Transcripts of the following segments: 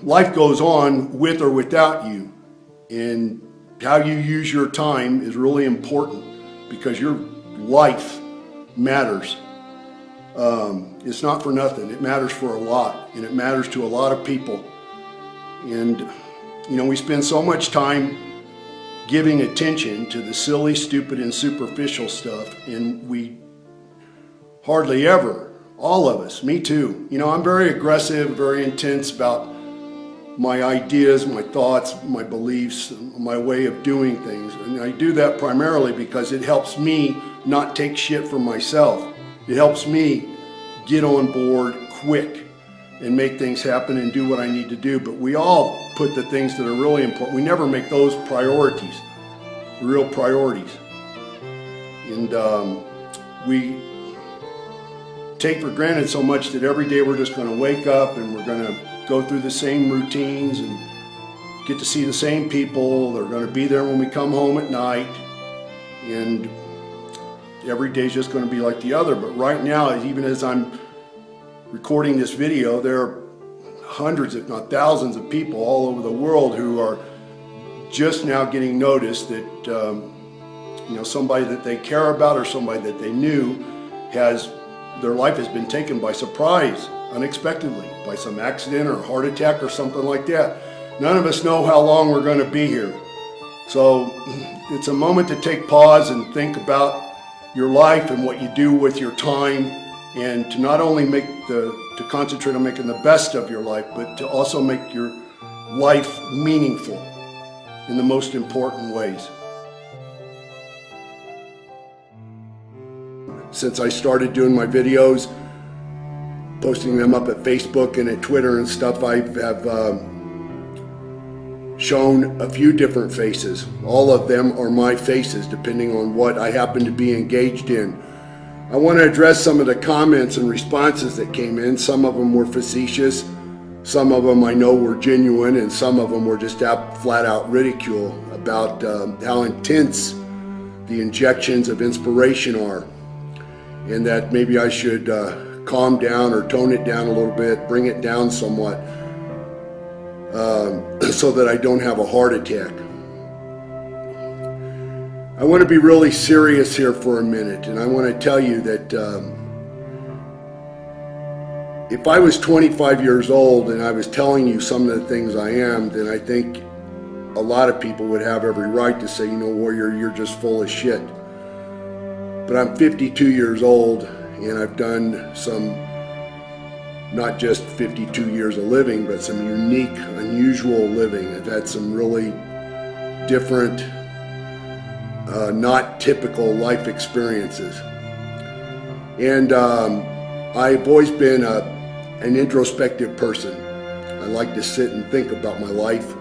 life goes on with or without you, and how you use your time is really important because your life matters. It's not for nothing. It matters for a lot, and it matters to a lot of people. And we spend so much time giving attention to the silly, stupid, and superficial stuff, and we hardly ever, all of us, me too. I'm very aggressive, very intense about my ideas, my thoughts, my beliefs, my way of doing things. And I do that primarily because it helps me not take shit from myself. It helps me get on board quick and make things happen and do what I need to do. But we all put the things that are really important. We never make those priorities, real priorities. And we take for granted so much that every day we're just going to wake up and we're going to go through the same routines and get to see the same people. They're going to be there when we come home at night, and every day is just going to be like the other. But right now, even as I'm recording this video, there are hundreds, if not thousands, of people all over the world who are just now getting noticed that somebody that they care about or somebody that they knew their life has been taken by surprise, unexpectedly, by some accident or heart attack or something like that. None of us know how long we're going to be here. So it's a moment to take pause and think about your life and what you do with your time, and to not only to concentrate on making the best of your life, but to also make your life meaningful in the most important ways. Since I started doing my videos, posting them up at Facebook and at Twitter and stuff, I have shown a few different faces. All of them are my faces, depending on what I happen to be engaged in. I want to address some of the comments and responses that came in. Some of them were facetious, some of them I know were genuine, and some of them were just flat out ridicule about how intense the injections of inspiration are, and that maybe I should calm down or tone it down a little bit, bring it down somewhat, so that I don't have a heart attack. I want to be really serious here for a minute, and I want to tell you that if I was 25 years old and I was telling you some of the things I am, then I think a lot of people would have every right to say, Warrior, you're just full of shit. But I'm 52 years old, and I've done some, not just 52 years of living, but some unique, unusual living. I've had some really different, not typical life experiences. And I've always been an introspective person. I like to sit and think about my life,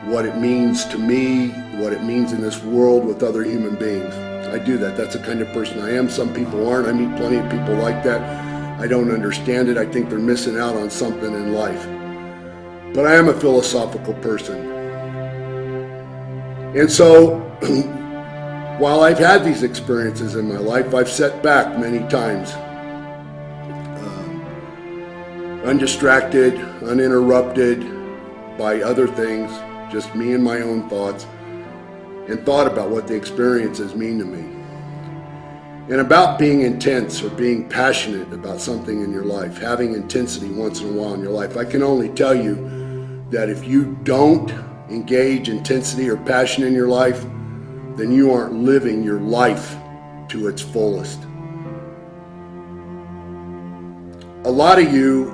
what it means to me, what it means in this world with other human beings. I do that. That's the kind of person I am. Some people aren't. I meet plenty of people like that. I don't understand it. I think they're missing out on something in life. But I am a philosophical person. And so, while I've had these experiences in my life, I've set back many times. Undistracted, uninterrupted by other things, just me and my own thoughts, and thought about what the experiences mean to me. And about being intense or being passionate about something in your life, having intensity once in a while in your life. I can only tell you that if you don't engage intensity or passion in your life, then you aren't living your life to its fullest. A lot of you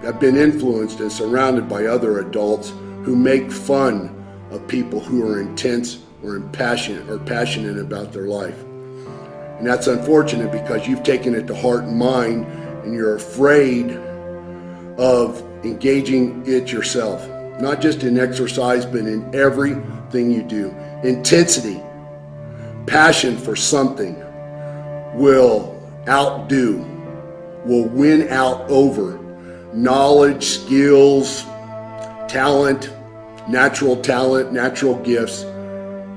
have been influenced and surrounded by other adults who make fun of people who are intense or passionate about their life. And that's unfortunate because you've taken it to heart and mind, and you're afraid of engaging it yourself. Not just in exercise, but in everything you do. Intensity, passion for something will win out over knowledge, skills, talent, natural gifts,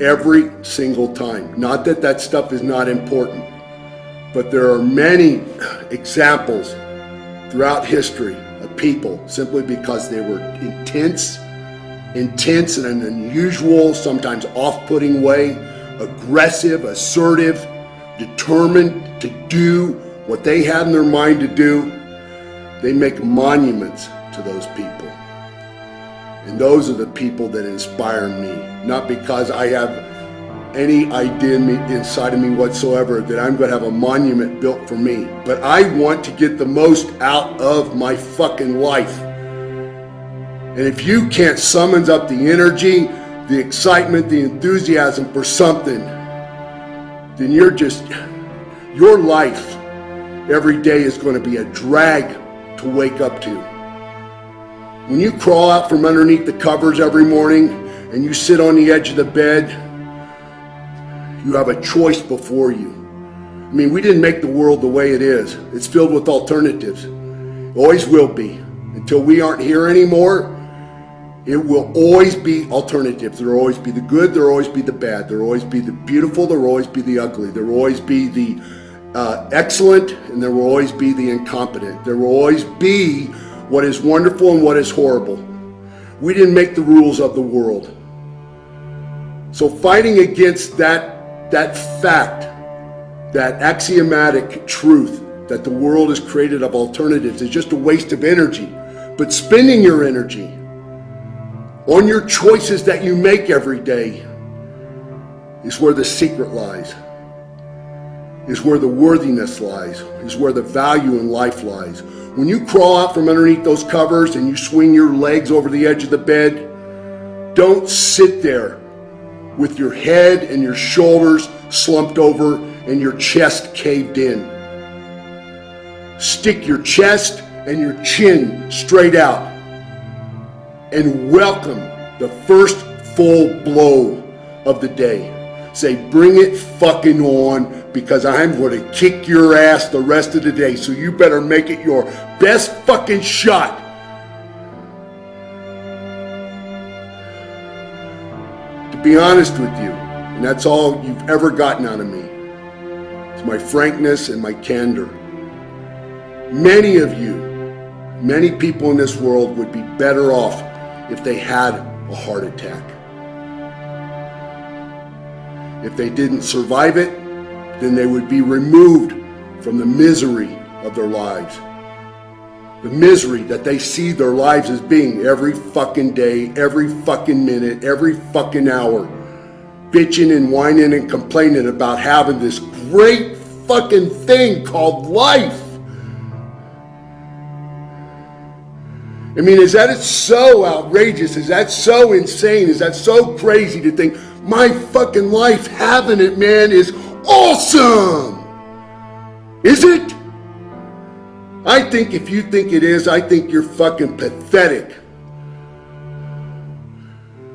every single time. Not that that stuff is not important, but there are many examples throughout history of people simply because they were intense in an unusual, sometimes off-putting way, aggressive, assertive, determined to do what they had in their mind to do. They make monuments to those people. And those are the people that inspire me, not because I have any idea inside of me whatsoever that I'm going to have a monument built for me, but I want to get the most out of my fucking life. And if you can't summon up the energy, the excitement, the enthusiasm for something, then your life every day is going to be a drag to wake up to. When you crawl out from underneath the covers every morning and you sit on the edge of the bed, you have a choice before you. I mean, we didn't make the world the way it is. It's filled with alternatives. It always will be. Until we aren't here anymore, it will always be alternatives. There will always be the good, there will always be the bad. There will always be the beautiful, there will always be the ugly. There will always be the excellent, and there will always be the incompetent. There will always be what is wonderful and what is horrible. We didn't make the rules of the world. So fighting against that fact, that axiomatic truth that the world is created of alternatives is just a waste of energy. But spending your energy on your choices that you make every day is where the secret lies, is where the worthiness lies, is where the value in life lies. When you crawl out from underneath those covers and you swing your legs over the edge of the bed, don't sit there with your head and your shoulders slumped over and your chest caved in. Stick your chest and your chin straight out and welcome the first full blow of the day. Say, bring it fucking on, because I'm going to kick your ass the rest of the day, so you better make it your best fucking shot. To be honest with you, and that's all you've ever gotten out of me, is my frankness and my candor. Many of you, many people in this world would be better off if they had a heart attack. If they didn't survive it, then they would be removed from the misery of their lives. The misery that they see their lives as being every fucking day, every fucking minute, every fucking hour. Bitching and whining and complaining about having this great fucking thing called life. I mean, is that so outrageous? Is that so insane? Is that so crazy to think my fucking life, having it, man, is awesome? Is it? I think if you think it is, I think you're fucking pathetic.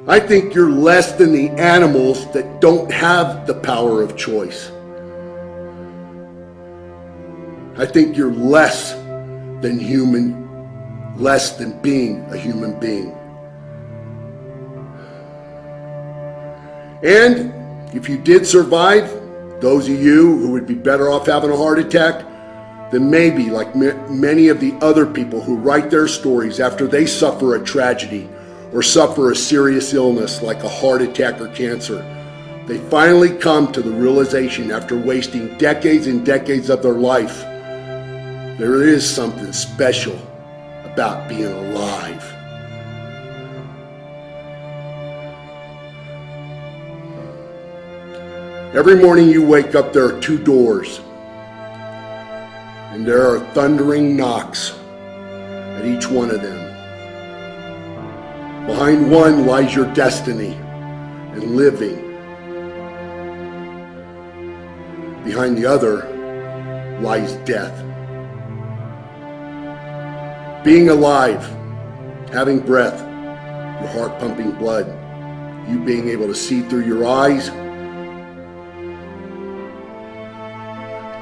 I think you're less than the animals that don't have the power of choice. I think you're less than human, less than being a human being. And if you did survive, those of you who would be better off having a heart attack, then maybe, like many of the other people who write their stories after they suffer a tragedy or suffer a serious illness like a heart attack or cancer, they finally come to the realization after wasting decades and decades of their life, there is something special about being alive. Every morning you wake up, there are two doors, and there are thundering knocks at each one of them. Behind one lies your destiny and living. Behind the other lies death. Being alive, having breath, your heart pumping blood, you being able to see through your eyes,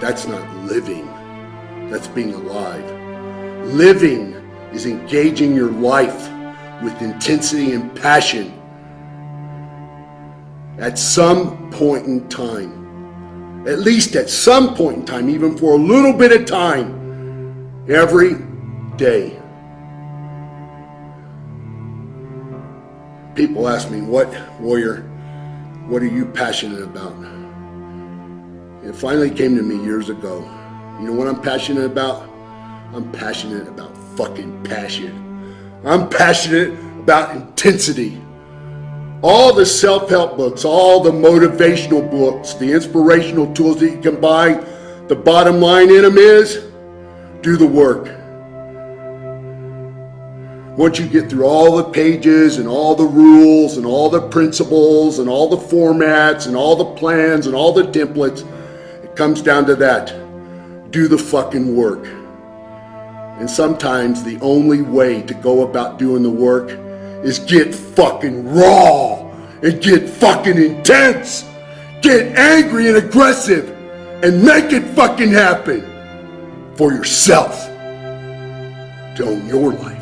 that's not living, that's being alive. Living is engaging your life with intensity and passion at some point in time. At least at some point in time, even for a little bit of time, every day. People ask me, Warrior, what are you passionate about? It finally came to me years ago. You know what I'm passionate about? I'm passionate about fucking passion. I'm passionate about intensity. All the self-help books, all the motivational books, the inspirational tools that you can buy, the bottom line in them is, do the work. Once you get through all the pages and all the rules and all the principles and all the formats and all the plans and all the templates, it comes down to that. Do the fucking work. And sometimes the only way to go about doing the work is get fucking raw and get fucking intense. Get angry and aggressive and make it fucking happen for yourself. To own your life.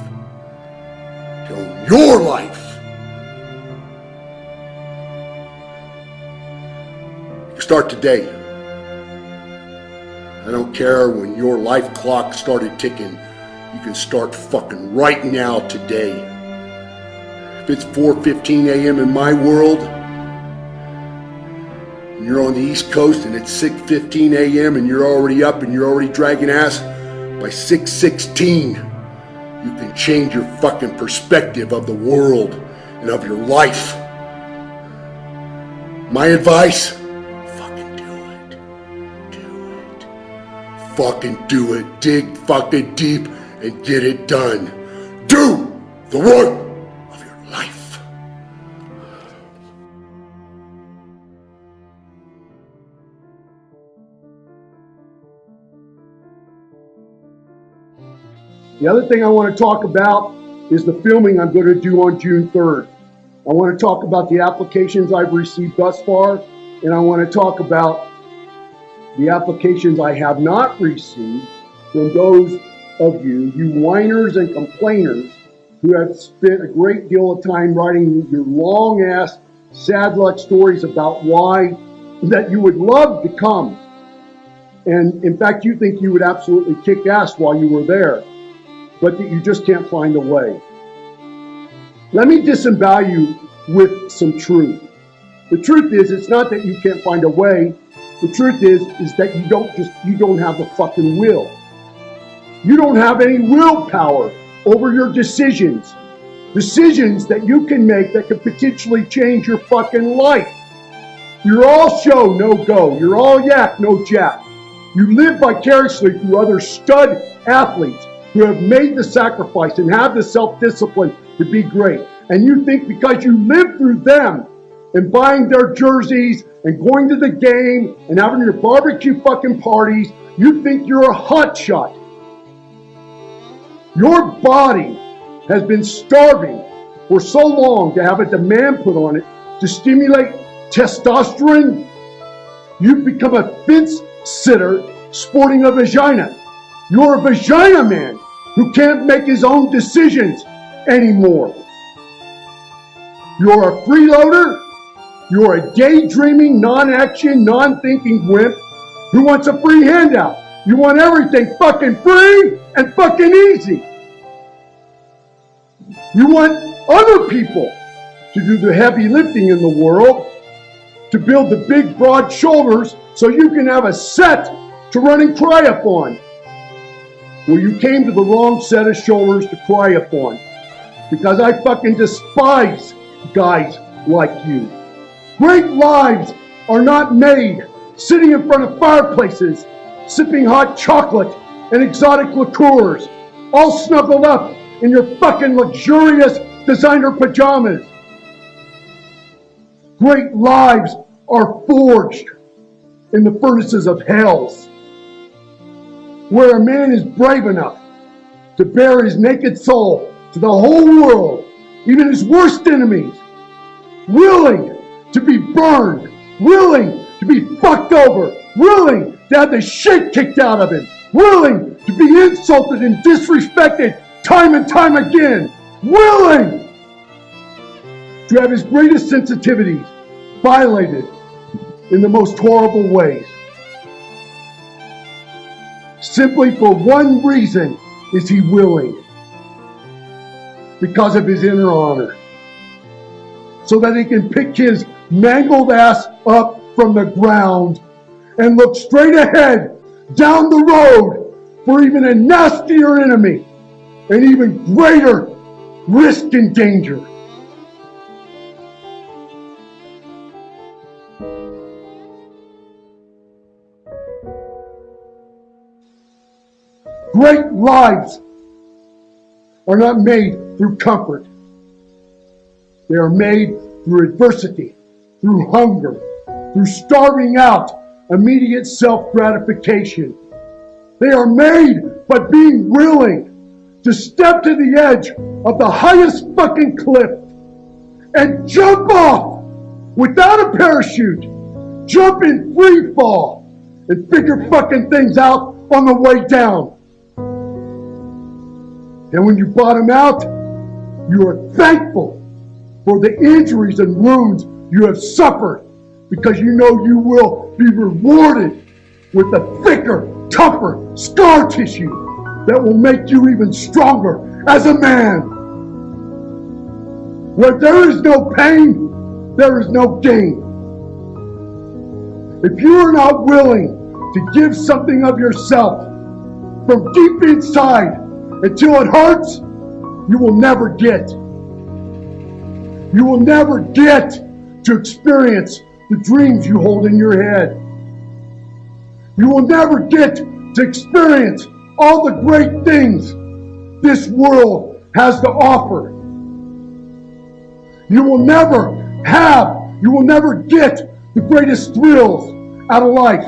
To own your life. You start today. I don't care when your life clock started ticking. You can start fucking right now today. If it's 4:15 a.m. in my world, and you're on the East Coast and it's 6:15 a.m. and you're already up and you're already dragging ass, by 6:16, you can change your fucking perspective of the world and of your life. My advice, fucking do it. Do it. Fucking do it. Dig fucking deep and get it done. Do the work of your life. The other thing I want to talk about is the filming I'm going to do on June 3rd. I want to talk about the applications I've received thus far, and I want to talk about the applications I have not received from those of you whiners and complainers who have spent a great deal of time writing your long-ass sad luck stories about why that you would love to come. And in fact, you think you would absolutely kick ass while you were there, but that you just can't find a way. Let me disembowel you with some truth. The truth is, it's not that you can't find a way. The truth is that you don't have the fucking will. You don't have any willpower over your decisions. Decisions that you can make that could potentially change your fucking life. You're all show, no go. You're all yak, no jack. You live vicariously through other stud athletes who have made the sacrifice and have the self-discipline to be great. And you think because you live through them and buying their jerseys and going to the game and having your barbecue fucking parties, you think you're a hotshot. Your body has been starving for so long to have a demand put on it to stimulate testosterone. You've become a fence sitter sporting a vagina. You're a vagina man who can't make his own decisions anymore. You're a freeloader. You're a daydreaming, non-action, non-thinking wimp who wants a free handout. You want everything fucking free and fucking easy. You want other people to do the heavy lifting in the world, to build the big, broad shoulders so you can have a set to run and cry upon. Well, you came to the wrong set of shoulders to cry upon, because I fucking despise guys like you. Great lives are not made sitting in front of fireplaces, sipping hot chocolate and exotic liqueurs, all snuggled up in your fucking luxurious designer pajamas. Great lives are forged in the furnaces of hells, where a man is brave enough to bare his naked soul to the whole world, even his worst enemies, willing to be burned, willing to be fucked over, willing to have the shit kicked out of him, willing to be insulted and disrespected time and time again, willing to have his greatest sensitivities violated in the most horrible ways. Simply for one reason is he willing. Because of his inner honor. so that he can pick his mangled ass up from the ground and look straight ahead down the road for even a nastier enemy and even greater risk and danger. Great lives are not made through comfort. They are made through adversity, through hunger, through starving out immediate self-gratification. They are made by being willing to step to the edge of the highest fucking cliff and jump off without a parachute, jump in free fall, and figure fucking things out on the way down. And when you bottom out, you are thankful for the injuries and wounds you have suffered, because you know you will be rewarded with a thicker, tougher scar tissue that will make you even stronger as a man. Where there is no pain, there is no gain. If you are not willing to give something of yourself from deep inside until it hurts, you will never get. You will never get to experience the dreams you hold in your head. You will never get to experience all the great things this world has to offer. You will never get the greatest thrills out of life.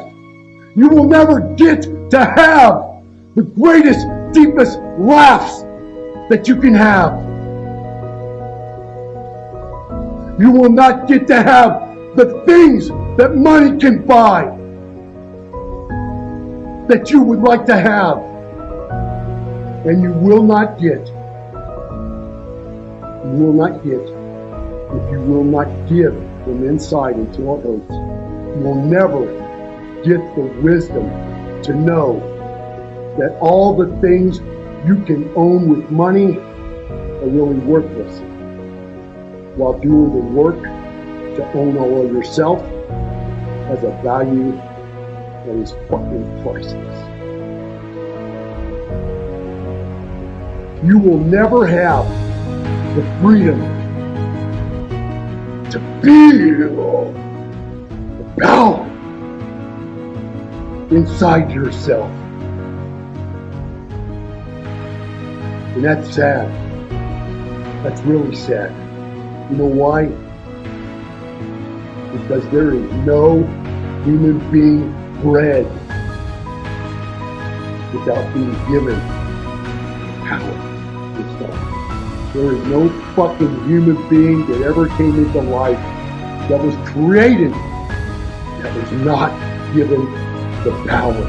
You will never get to have the greatest, deepest laughs that you can have. You will not get to have the things that money can buy that you would like to have. And you will not get if you will not give from inside until it hurts. You will never get the wisdom to know that all the things you can own with money are really worthless, while doing the work to own all of yourself has a value that is fucking priceless. You will never have the freedom to feel the power inside yourself. And that's sad. That's really sad. You know why? Because there is no human being bred without being given power itself. There is no fucking human being that ever came into life that was created that was not given the power.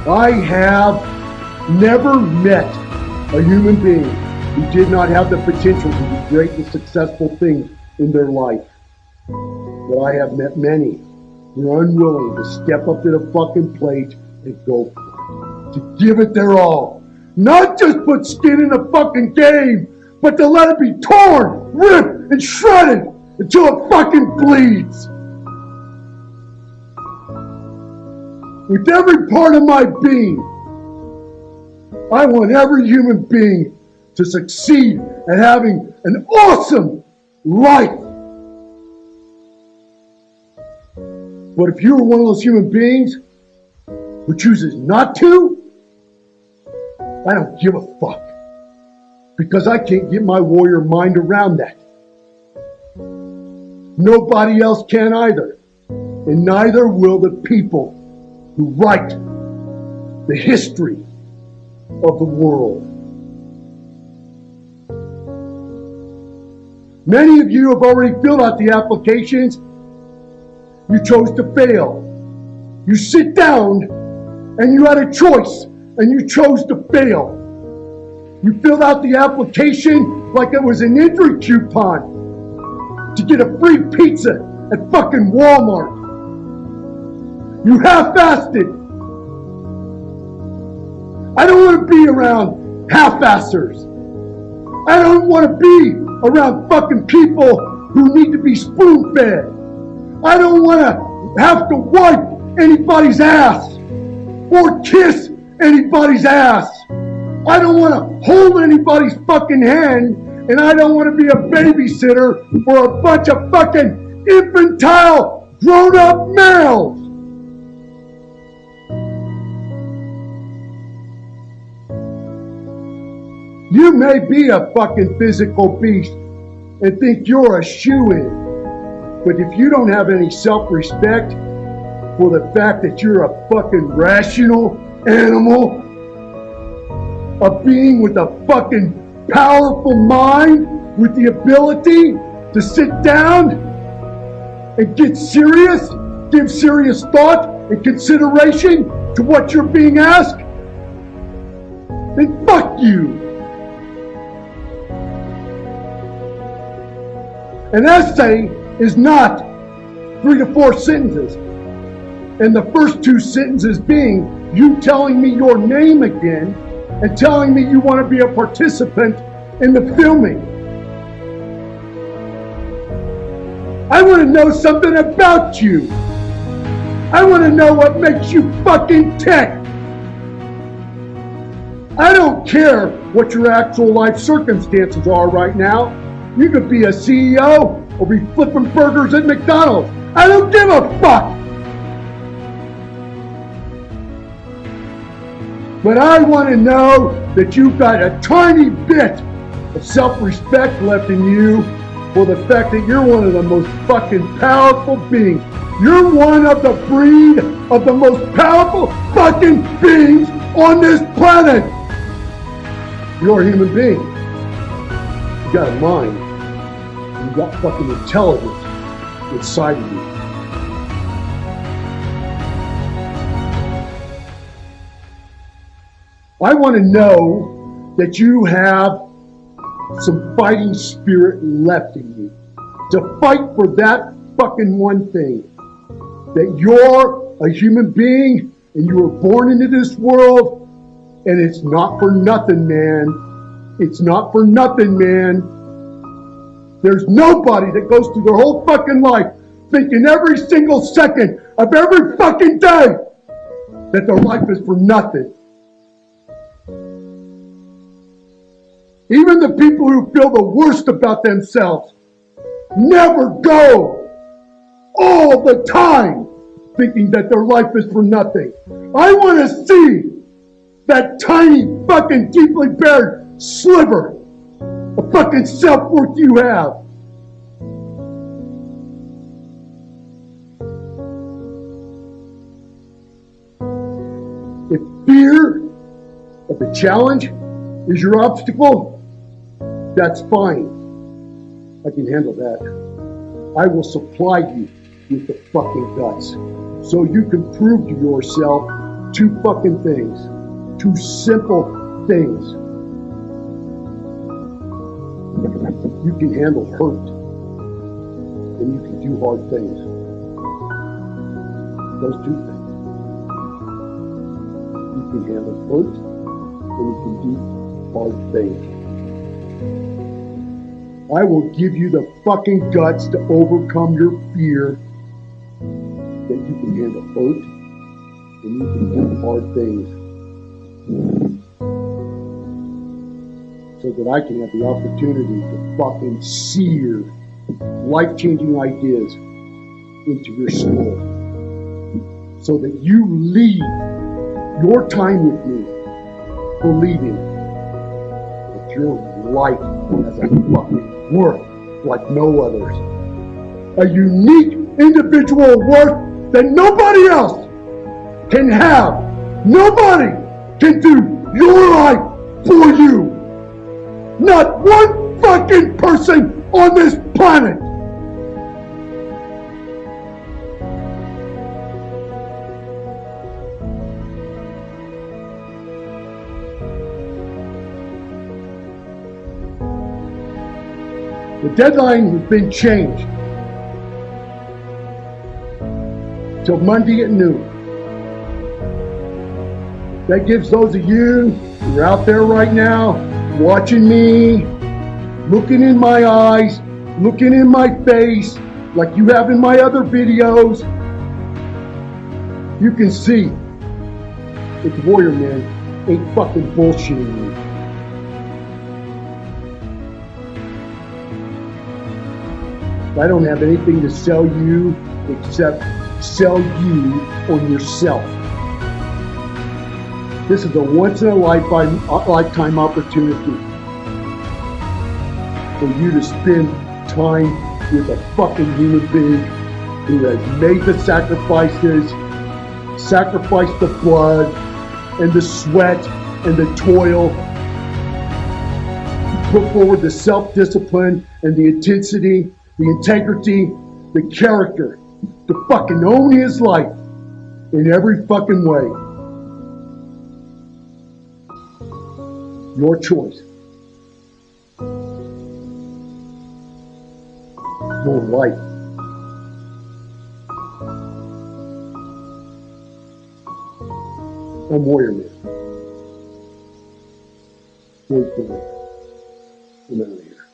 I have never met a human being who did not have the potential to do great and successful things in their life. But I have met many who are unwilling to step up to the fucking plate and go for it. To give it their all. Not just put skin in the fucking game, but to let it be torn, ripped, and shredded until it fucking bleeds. With every part of my being, I want every human being to succeed at having an awesome life. But if you're one of those human beings who chooses not to, I don't give a fuck. Because I can't get my warrior mind around that. Nobody else can either. And neither will the people who write the history of the world. Many of you have already filled out the applications. You chose to fail. You sit down and you had a choice and you chose to fail. You filled out the application like it was an entry coupon to get a free pizza at fucking Walmart. You half-assed it. I don't want to be around half-assers. I don't want to be around fucking people who need to be spoon-fed. I don't want to have to wipe anybody's ass or kiss anybody's ass. I don't want to hold anybody's fucking hand, and I don't want to be a babysitter for a bunch of fucking infantile grown-up males. You may be a fucking physical beast and think you're a shoo-in, but if you don't have any self-respect for the fact that you're a fucking rational animal, a being with a fucking powerful mind, with the ability to sit down and get serious, give serious thought and consideration to what you're being asked, then fuck you. An essay is not 3 to 4 sentences, and the first 2 sentences being you telling me your name again and telling me you want to be a participant in the filming. I want to know something about you. I want to know what makes you fucking tick. I don't care what your actual life circumstances are right now. You could be a CEO or be flipping burgers at McDonald's. I don't give a fuck. But I want to know that you've got a tiny bit of self-respect left in you for the fact that you're one of the most fucking powerful beings. You're one of the breed of the most powerful fucking beings on this planet. You're a human being. You got a mind. You got fucking intelligence inside of you. I want to know that you have some fighting spirit left in you to fight for that fucking one thing. That you're a human being and you were born into this world, and it's not for nothing, man. It's not for nothing, man. There's nobody that goes through their whole fucking life thinking every single second of every fucking day that their life is for nothing. Even the people who feel the worst about themselves never go all the time thinking that their life is for nothing. I want to see that tiny fucking deeply buried sliver of fucking self-worth you have. If fear of the challenge is your obstacle, that's fine. I can handle that. I will supply you with the fucking guts so you can prove to yourself 2 fucking things. 2 simple things. You can handle hurt and you can do hard things. Those 2 things. You can handle hurt and you can do hard things. I will give you the fucking guts to overcome your fear that you can handle hurt and you can do hard things, so that I can have the opportunity to fucking sear life-changing ideas into your soul, so that you leave your time with me believing that your life has a fucking worth like no others. A unique individual worth that nobody else can have. Nobody can do your life for you. Not one fucking person on this planet. The deadline has been changed till Monday at noon. That gives those of you who are out there right now watching me looking in my eyes, looking in my face, like you have in my other videos, you can see that the Warrior Man ain't fucking bullshitting me. I don't have anything to sell you except sell you on yourself. This is a once-in-a-lifetime opportunity for you to spend time with a fucking human being who has made the sacrifices, sacrificed the blood and the sweat and the toil, put forward the self-discipline and the intensity, the integrity, the character to fucking own his life in every fucking way. Your choice. Your life. I'm Warrior Man. Voice the way. I'm out of here.